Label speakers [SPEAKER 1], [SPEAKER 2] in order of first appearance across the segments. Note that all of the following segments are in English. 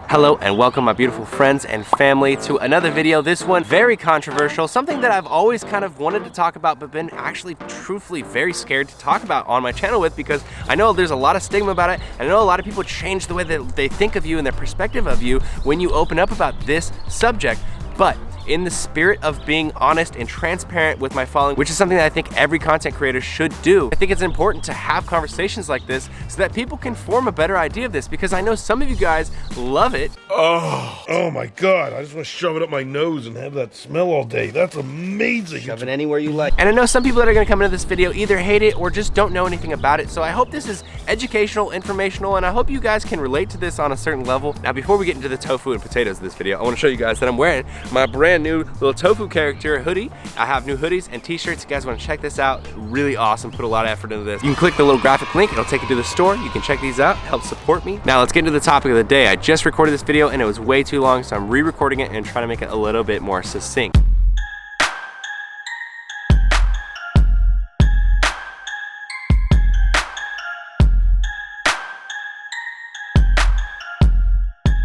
[SPEAKER 1] Hello and welcome my beautiful friends and family to another video. This one very controversial, something that I've always kind of wanted to talk about but been actually truthfully very scared to talk about on my channel with, because I know there's a lot of stigma about it. I know a lot of people change the way that they think of you and their perspective of you when you open up about this subject. But in the spirit of being honest and transparent with my following, which is something that I think every content creator should do, I think it's important to have conversations like this so that people can form a better idea of this, because I know some of you guys love it.
[SPEAKER 2] Oh my God, I just want to shove it up my nose and have that smell all day. That's amazing.
[SPEAKER 1] Shove it anywhere you like. And I know some people that are gonna come into this video either hate it or just don't know anything about it. So I hope this is educational, informational, and I hope you guys can relate to this on a certain level. Now, before we get into the tofu and potatoes of this video, I wanna show you guys that I'm wearing my brand new little tofu character hoodie. I have new hoodies and t-shirts. You guys want to check this out? Really awesome. Put a lot of effort into this. You can click the little graphic link. It'll take you to the store. You can check these out. Help support me. Now let's get into the topic of the day. I just recorded this video and it was way too long, so I'm re-recording it and trying to make it a little bit more succinct.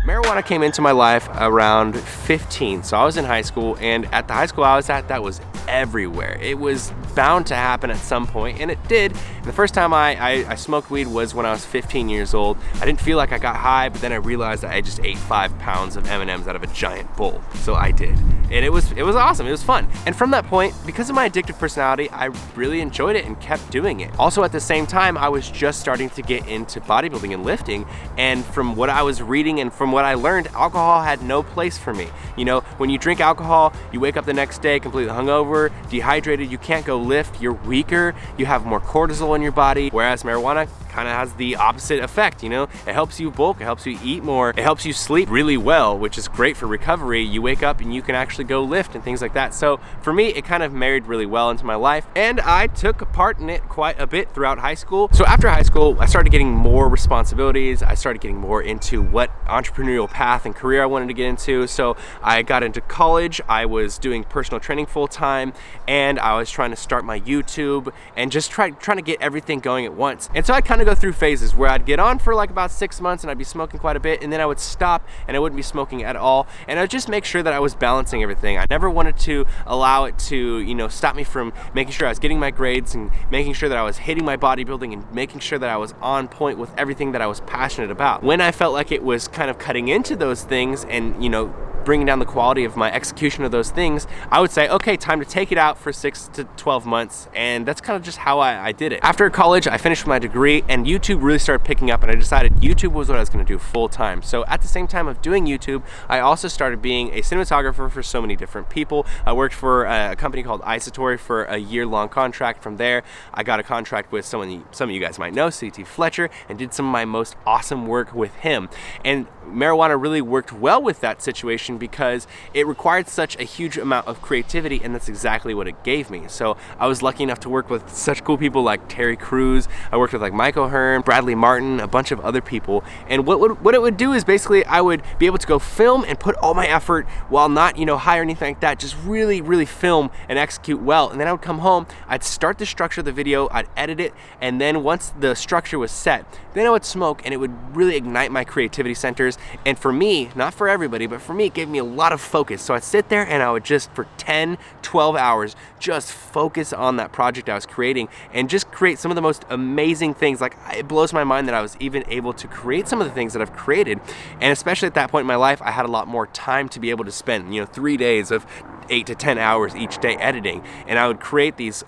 [SPEAKER 1] Marijuana came into my life around 15, so I was in high school, and at the high school I was at, that was everywhere. It was bound to happen at some point, and it did. And the first time I smoked weed was when I was 15 years old. I didn't feel like I got high, but then I realized that I just ate 5 pounds of M&Ms out of a giant bowl, so I did. And it was awesome, it was fun. And from that point, because of my addictive personality, I really enjoyed it and kept doing it. Also at the same time, I was just starting to get into bodybuilding and lifting, and from what I was reading and from what I learned, alcohol had no place for me. You know, when you drink alcohol, you wake up the next day completely hungover, dehydrated, you can't go lift, you're weaker, you have more cortisol in your body, whereas marijuana kind of has the opposite effect. You know, it helps you bulk, it helps you eat more, it helps you sleep really well, which is great for recovery. You wake up and you can actually go lift and things like that. So for me, it kind of married really well into my life, and I took part in it quite a bit throughout high school. So after high school, I started getting more responsibilities. I started getting more into what entrepreneurial path and career I wanted to get into. So I got into college, I was doing personal training full time, and I was trying to start my YouTube and just trying to get everything going at once. And so I kind of go through phases where I'd get on for like about 6 months and I'd be smoking quite a bit, and then I would stop and I wouldn't be smoking at all, and I would just make sure that I was balancing everything. I never wanted to allow it to, you know, stop me from making sure I was getting my grades and making sure that I was hitting my bodybuilding and making sure that I was on point with everything that I was passionate about. When I felt like it was kind of cutting into those things and, you know, bringing down the quality of my execution of those things, I would say, okay, time to take it out for 6 to 12 months. And that's kind of just how I did it. After college, I finished my degree and YouTube really started picking up, and I decided YouTube was what I was gonna do full time. So at the same time of doing YouTube, I also started being a cinematographer for so many different people. I worked for a company called Isotory for a year-long contract. From there, I got a contract with some of you guys might know, CT Fletcher, and did some of my most awesome work with him. And marijuana really worked well with that situation because it required such a huge amount of creativity, and that's exactly what it gave me. So I was lucky enough to work with such cool people like Terry Crews. I worked with like Michael Hearn, Bradley Martin, a bunch of other people. And what it would do is basically I would be able to go film and put all my effort while not, you know, high or anything like that, just really film and execute well. And then I would come home, I'd start to structure the video, I'd edit it, and then once the structure was set, then I would smoke, and it would really ignite my creativity centers. And for me, not for everybody, but for me, it gave me a lot of focus. So I'd sit there and I would just for 10, 12 hours, just focus on that project I was creating and just create some of the most amazing things. Like, it blows my mind that I was even able to create some of the things that I've created. And especially at that point in my life, I had a lot more time to be able to spend, you know, 3 days of 8 to 10 hours each day editing. And I would create these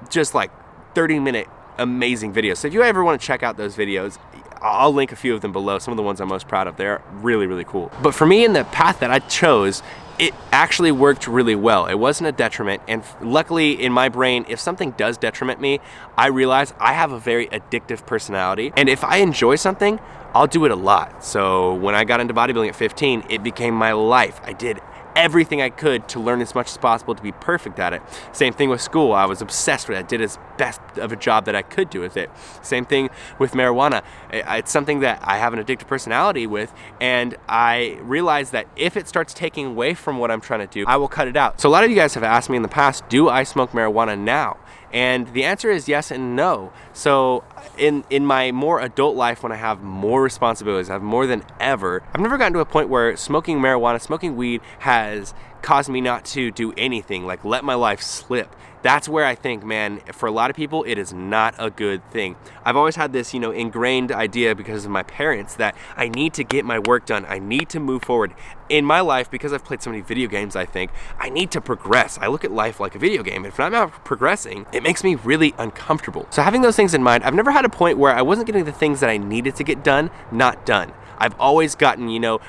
[SPEAKER 1] just like 30-minute amazing videos. So if you ever want to check out those videos, I'll link a few of them below. Some of the ones I'm most proud of. They're really cool. But for me, in the path that I chose, it actually worked really well. It wasn't a detriment, and luckily in my brain, if something does detriment me, I realize I have a very addictive personality, and if I enjoy something, I'll do it a lot. So when I got into bodybuilding at 15, it became my life. I did everything I could to learn as much as possible to be perfect at it. Same thing with school. I was obsessed with it. I did as best of a job that I could do with it. Same thing with marijuana. It's something that I have an addictive personality with, and I realize that if it starts taking away from what I'm trying to do, I will cut it out. So a lot of you guys have asked me in the past, do I smoke marijuana now? And the answer is yes and no. So in my more adult life, when I have more responsibilities, I have more than ever, I've never gotten to a point where smoking marijuana, smoking weed has caused me not to do anything, like let my life slip. That's where I think, man, for a lot of people, it is not a good thing. I've always had this, ingrained idea because of my parents that I need to get my work done. I need to move forward. In my life, because I've played so many video games, I think I need to progress. I look at life like a video game. If I'm not progressing, it makes me really uncomfortable. So having those things in mind, I've never had a point where I wasn't getting the things that I needed to get done, not done. I've always gotten,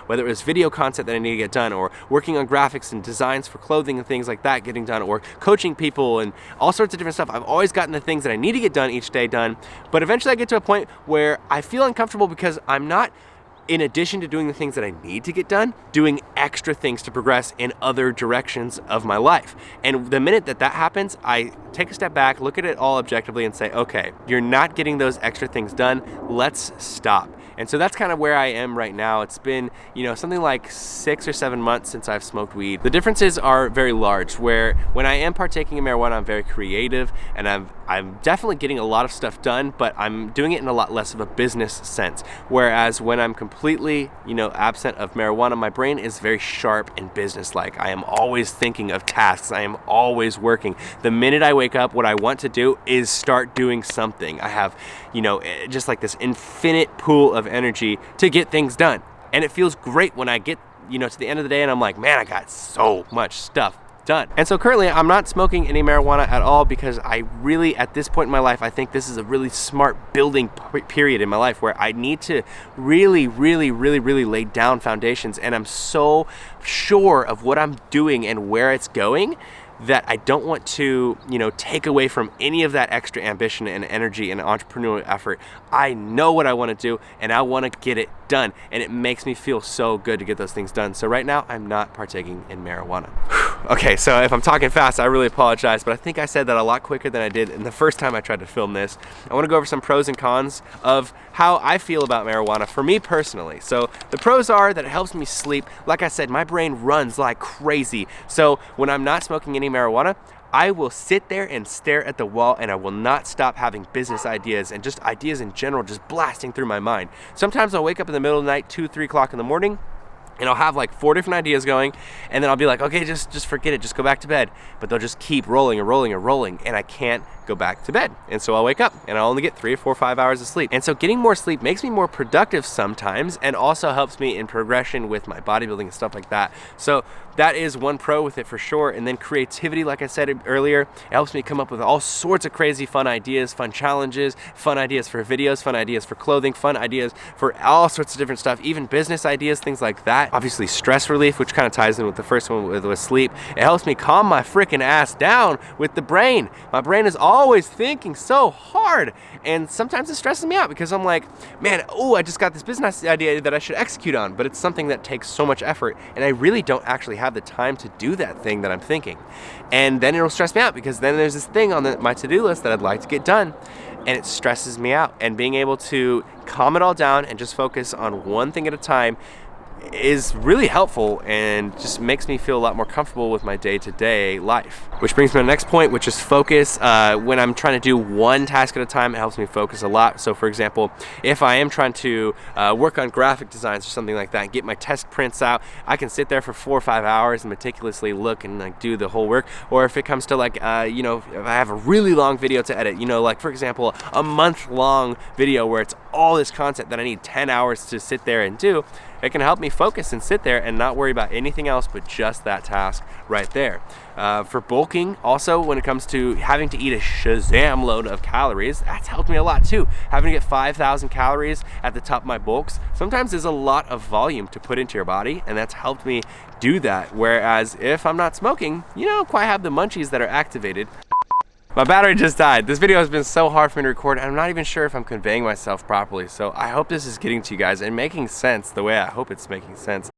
[SPEAKER 1] whether it was video content that I need to get done, or working on graphics and designs for clothing and things like that getting done, or coaching people and all sorts of different stuff. I've always gotten the things that I need to get done each day done. But eventually I get to a point where I feel uncomfortable because I'm not, in addition to doing the things that I need to get done, doing extra things to progress in other directions of my life. And the minute that happens, I take a step back, look at it all objectively and say, okay, you're not getting those extra things done. Let's stop. And so that's kind of where I am right now. It's been, something like 6 or 7 months since I've smoked weed. The differences are very large, where when I am partaking in marijuana, I'm very creative and I'm definitely getting a lot of stuff done, but I'm doing it in a lot less of a business sense. Whereas when I'm completely, absent of marijuana, my brain is very sharp and businesslike. I am always thinking of tasks. I am always working. The minute I wake up, what I want to do is start doing something. I have, just like this infinite pool of energy to get things done. And it feels great when I get, to the end of the day and I'm like, man, I got so much stuff done. And so currently I'm not smoking any marijuana at all because I really, at this point in my life, I think this is a really smart building period in my life where I need to really lay down foundations. And I'm so sure of what I'm doing and where it's going that I don't want to, take away from any of that extra ambition and energy and entrepreneurial effort. I know what I want to do and I want to get it done. And it makes me feel so good to get those things done. So right now I'm not partaking in marijuana. Okay, so if I'm talking fast, I really apologize, but I think I said that a lot quicker than I did in the first time I tried to film this. I want to go over some pros and cons of how I feel about marijuana for me personally. So the pros are that it helps me sleep. Like I said, my brain runs like crazy. So when I'm not smoking any marijuana, I will sit there and stare at the wall and I will not stop having business ideas and just ideas in general just blasting through my mind. Sometimes I'll wake up in the middle of the night, 2, 3 o'clock in the morning, and I'll have like 4 different ideas going, and then I'll be like, okay, just forget it, just go back to bed. But they'll just keep rolling and rolling and rolling, and I can't go back to bed. And so I'll wake up and I'll only get 3 or 4 or 5 hours of sleep. And so getting more sleep makes me more productive sometimes and also helps me in progression with my bodybuilding and stuff like that. So that is one pro with it for sure. And then creativity, like I said earlier, it helps me come up with all sorts of crazy fun ideas, fun challenges, fun ideas for videos, fun ideas for clothing, fun ideas for all sorts of different stuff, even business ideas, things like that. Obviously stress relief, which kind of ties in with the first one with sleep. It helps me calm my freaking ass down with the brain. My brain is always thinking so hard, and sometimes it stresses me out because I'm like, man, I just got this business idea that I should execute on, but it's something that takes so much effort and I really don't actually have the time to do that thing that I'm thinking. And then it'll stress me out because then there's this thing on my to-do list that I'd like to get done, and it stresses me out. And being able to calm it all down and just focus on one thing at a time is really helpful and just makes me feel a lot more comfortable with my day-to-day life. Which brings me to the next point, which is focus. When I'm trying to do one task at a time, it helps me focus a lot. So for example, if I am trying to work on graphic designs or something like that and get my test prints out, I can sit there for 4 or 5 hours and meticulously look and like do the whole work. Or if it comes to like, if I have a really long video to edit, like for example, a month-long video where it's all this content that I need 10 hours to sit there and do, it can help me focus and sit there and not worry about anything else but just that task right there. For bulking, also, when it comes to having to eat a Shazam load of calories, that's helped me a lot too. Having to get 5,000 calories at the top of my bulks sometimes is a lot of volume to put into your body, and that's helped me do that. Whereas if I'm not smoking, you don't quite have the munchies that are activated. My battery just died. This video has been so hard for me to record, and I'm not even sure if I'm conveying myself properly. So I hope this is getting to you guys and making sense the way I hope it's making sense.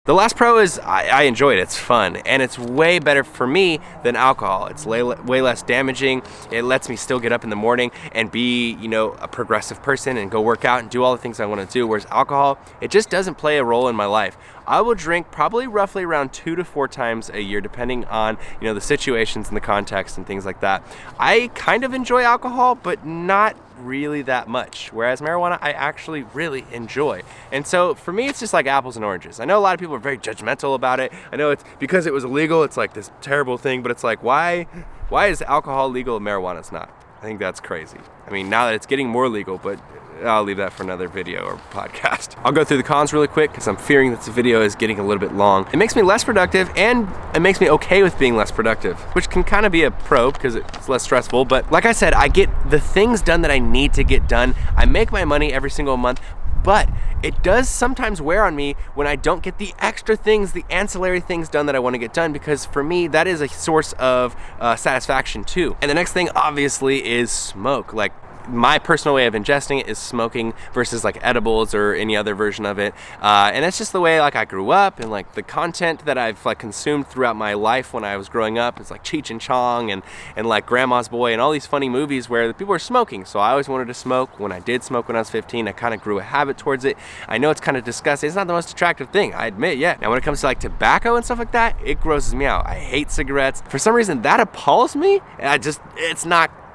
[SPEAKER 1] The last pro is I enjoy it. It's fun, and it's way better for me than alcohol. It's way less damaging. It lets me still get up in the morning and be, you know, a progressive person and go work out and do all the things I want to do. Whereas alcohol, it just doesn't play a role in my life. I will drink probably roughly around 2 to 4 times a year, depending on, you know, the situations and the context and things like that. I kind of enjoy alcohol, but not really that much, whereas marijuana I actually really enjoy. And so for me, it's just like apples and oranges. I know a lot of people are very judgmental about it. I know it's because it was illegal, it's like this terrible thing, but it's like, why is alcohol legal and marijuana's not? I think that's crazy. I mean, now that it's getting more legal, but I'll leave that for another video or podcast. I'll go through the cons really quick because I'm fearing that this video is getting a little bit long. It makes me less productive, and it makes me okay with being less productive, which can kind of be a pro because it's less stressful. But like I said, I get the things done that I need to get done. I make my money every single month, but it does sometimes wear on me when I don't get the extra things, the ancillary things done that I want to get done, because for me, that is a source of satisfaction too. And the next thing obviously is smoke. Like, my personal way of ingesting it is smoking versus like edibles or any other version of it, and that's just the way like I grew up, and like the content that I've like consumed throughout my life when I was growing up. It's like Cheech and Chong and like Grandma's Boy and all these funny movies where the people are smoking. So I always wanted to smoke. When I did smoke when I was 15, I kind of grew a habit towards it. I know it's kind of disgusting. It's not the most attractive thing, I admit. Yeah. Now when it comes to like tobacco and stuff like that, it grosses me out. I hate cigarettes. For some reason that appalls me.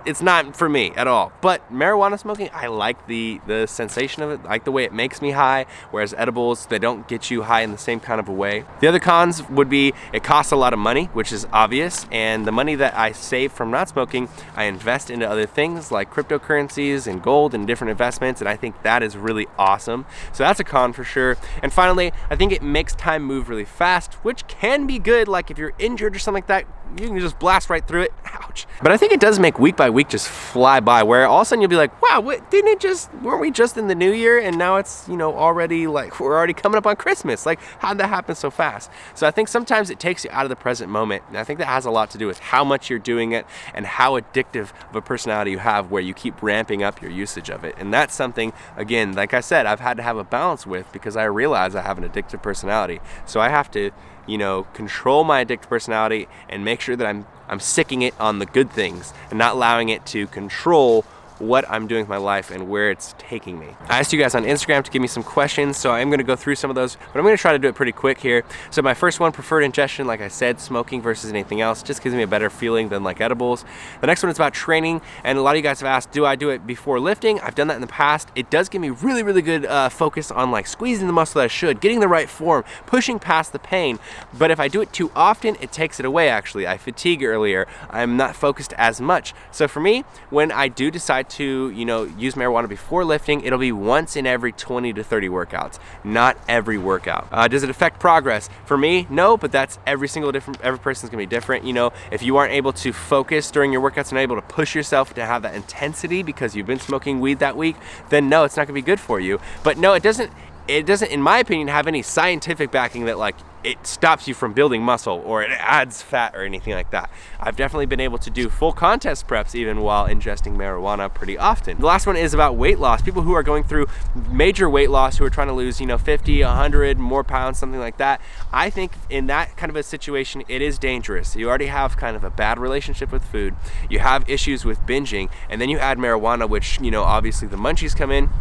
[SPEAKER 1] It's not for me at all. But marijuana smoking, I like the sensation of it, I like the way it makes me high, whereas edibles, they don't get you high in the same kind of a way. The other cons would be it costs a lot of money, which is obvious, and the money that I save from not smoking, I invest into other things like cryptocurrencies and gold and different investments, and I think that is really awesome. So that's a con for sure. And finally, I think it makes time move really fast, which can be good. Like if you're injured or something like that, you can just blast right through it. Ouch. But I think it does make week by week just fly by, where all of a sudden you'll be like, wow, weren't we just in the new year, and now it's, you know, already like we're already coming up on Christmas. Like, how'd that happen so fast? So I think sometimes it takes you out of the present moment, and I think that has a lot to do with how much you're doing it and how addictive of a personality you have, where you keep ramping up your usage of it. And that's something, again, like I said, I've had to have a balance with, because I realize I have an addictive personality. So I have to, you know, control my addictive personality and make sure that I'm sticking it on the good things and not allowing it to control what I'm doing with my life and where it's taking me. I asked you guys on Instagram to give me some questions, so I'm gonna go through some of those, but I'm gonna try to do it pretty quick here. So my first one, preferred ingestion, like I said, smoking versus anything else, just gives me a better feeling than like edibles. The next one is about training, and a lot of you guys have asked, do I do it before lifting? I've done that in the past. It does give me really, really good focus on like squeezing the muscle that I should, getting the right form, pushing past the pain. But if I do it too often, it takes it away actually. I fatigue earlier. I'm not focused as much. So for me, when I do decide to, you know, use marijuana before lifting, it'll be once in every 20 to 30 workouts, not every workout. Does it affect progress? For me, no, but that's every person's gonna be different. You know, if you aren't able to focus during your workouts and not able to push yourself to have that intensity because you've been smoking weed that week, then no, it's not gonna be good for you. But no, it doesn't, in my opinion, have any scientific backing that like it stops you from building muscle or it adds fat or anything like that. I've definitely been able to do full contest preps even while ingesting marijuana pretty often. The last one is about weight loss. People who are going through major weight loss, who are trying to lose, you know, 50, 100 more pounds, something like that. I think in that kind of a situation, it is dangerous. You already have kind of a bad relationship with food. You have issues with binging, and then you add marijuana, which, you know, obviously the munchies come in,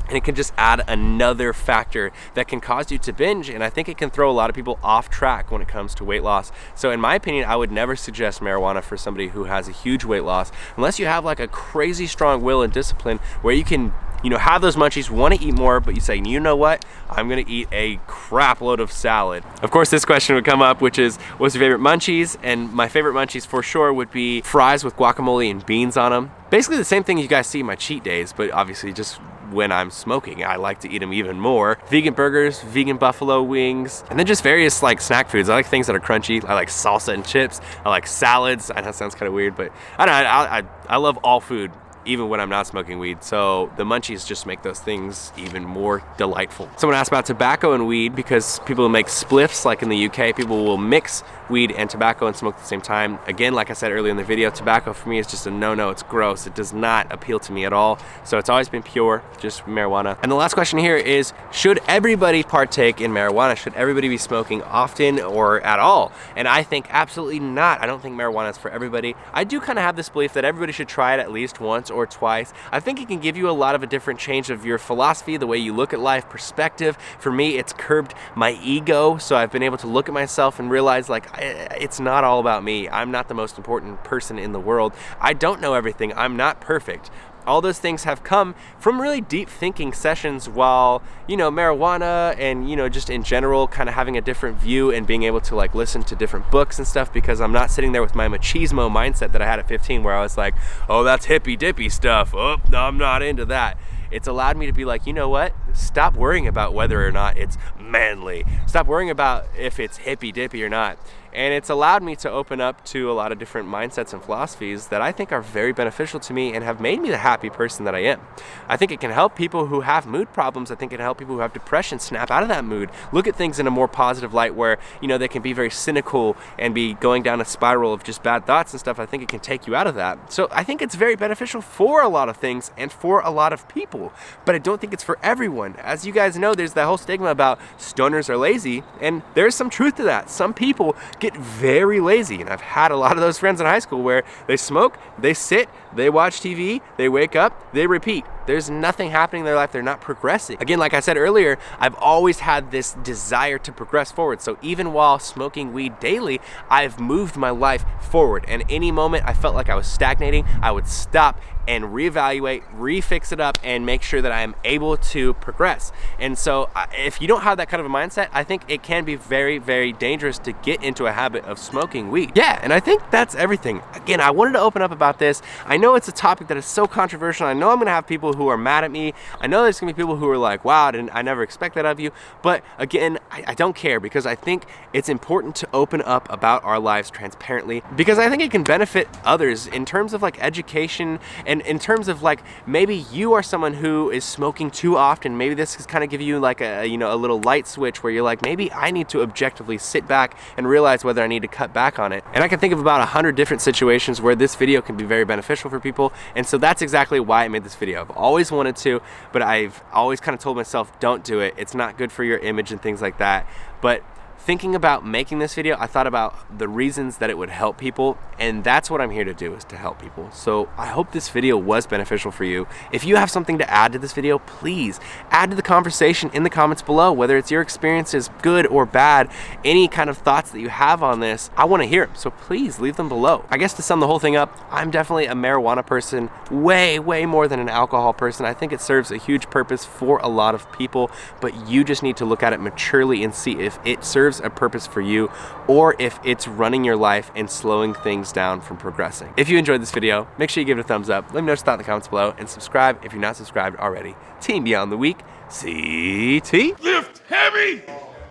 [SPEAKER 1] and it can just add another factor that can cause you to binge, and I think it can throw a lot of people off track when it comes to weight loss. So in my opinion, I would never suggest marijuana for somebody who has a huge weight loss, unless you have like a crazy strong will and discipline where you can, you know, have those munchies, want to eat more, but you say, you know what, I'm gonna eat a crap load of salad. Of course, this question would come up, which is, what's your favorite munchies? And my favorite munchies for sure would be fries with guacamole and beans on them. Basically the same thing you guys see in my cheat days, but obviously just when I'm smoking, I like to eat them even more. Vegan burgers, vegan buffalo wings, and then just various like snack foods. I like things that are crunchy. I like salsa and chips. I like salads. I know it sounds kind of weird, but I don't know, I love all food. even when I'm not smoking weed. So the munchies just make those things even more delightful. Someone asked about tobacco and weed, because people make spliffs, like in the UK, people will mix weed and tobacco and smoke at the same time. Again, like I said earlier in the video, tobacco for me is just a no-no. It's gross. It does not appeal to me at all. So it's always been pure, just marijuana. And the last question here is, should everybody partake in marijuana? Should everybody be smoking often or at all? And I think absolutely not. I don't think marijuana is for everybody. I do kind of have this belief that everybody should try it at least once or twice. I think it can give you a lot of a different change of your philosophy, the way you look at life, perspective. For me, it's curbed my ego, so I've been able to look at myself and realize, like, it's not all about me. I'm not the most important person in the world. I don't know everything. I'm not perfect. All those things have come from really deep thinking sessions while, you know, marijuana and, you know, just in general kind of having a different view and being able to like listen to different books and stuff, because I'm not sitting there with my machismo mindset that I had at 15 where I was like, oh, that's hippy dippy stuff. Oh, no, I'm not into that. It's allowed me to be like, you know what? Stop worrying about whether or not it's manly. Stop worrying about if it's hippy dippy or not. And it's allowed me to open up to a lot of different mindsets and philosophies that I think are very beneficial to me and have made me the happy person that I am. I think it can help people who have mood problems. I think it can help people who have depression snap out of that mood, look at things in a more positive light where, you know, they can be very cynical and be going down a spiral of just bad thoughts and stuff. I think it can take you out of that. So I think it's very beneficial for a lot of things and for a lot of people, but I don't think it's for everyone. As you guys know, there's that whole stigma about stoners are lazy, and there's some truth to that. Some people get very lazy, and I've had a lot of those friends in high school where they smoke, they sit, they watch TV, they wake up, they repeat. There's nothing happening in their life. They're not progressing. Again, like I said earlier, I've always had this desire to progress forward. So even while smoking weed daily, I've moved my life forward. And any moment I felt like I was stagnating, I would stop and reevaluate, refix it up, and make sure that I am able to progress. And so if you don't have that kind of a mindset, I think it can be very, very dangerous to get into a habit of smoking weed. Yeah, and I think that's everything. Again, I wanted to open up about this. I know it's a topic that is so controversial. I know I'm gonna have people who are mad at me. I know there's gonna be people who are like, wow, I never expect that of you. But again, I don't care, because I think it's important to open up about our lives transparently, because I think it can benefit others in terms of like education, and in terms of like, maybe you are someone who is smoking too often. Maybe this is kind of give you like a, you know, a little light switch where you're like, maybe I need to objectively sit back and realize whether I need to cut back on it. And I can think of about 100 different situations where this video can be very beneficial for people. And so that's exactly why I made this video. I've always wanted to, but I've always kind of told myself, don't do it. It's not good for your image and things like that. But thinking about making this video, I thought about the reasons that it would help people, and that's what I'm here to do, is to help people. So I hope this video was beneficial for you. If you have something to add to this video, please add to the conversation in the comments below, whether it's your experiences, good or bad, any kind of thoughts that you have on this. I want to hear them, so please leave them below. I guess to sum the whole thing up, I'm definitely a marijuana person, way, way more than an alcohol person. I think it serves a huge purpose for a lot of people, but you just need to look at it maturely and see if it serves a purpose for you, or if it's running your life and slowing things down from progressing. If you enjoyed this video, make sure you give it a thumbs up, let me know your thoughts in the comments below, and subscribe if you're not subscribed already. Team Beyond the Week, CT.
[SPEAKER 2] Lift heavy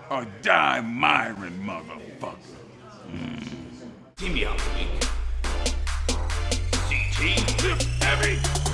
[SPEAKER 3] or die Myron, motherfucker.
[SPEAKER 1] Team Beyond the Week.
[SPEAKER 2] CT. Lift heavy.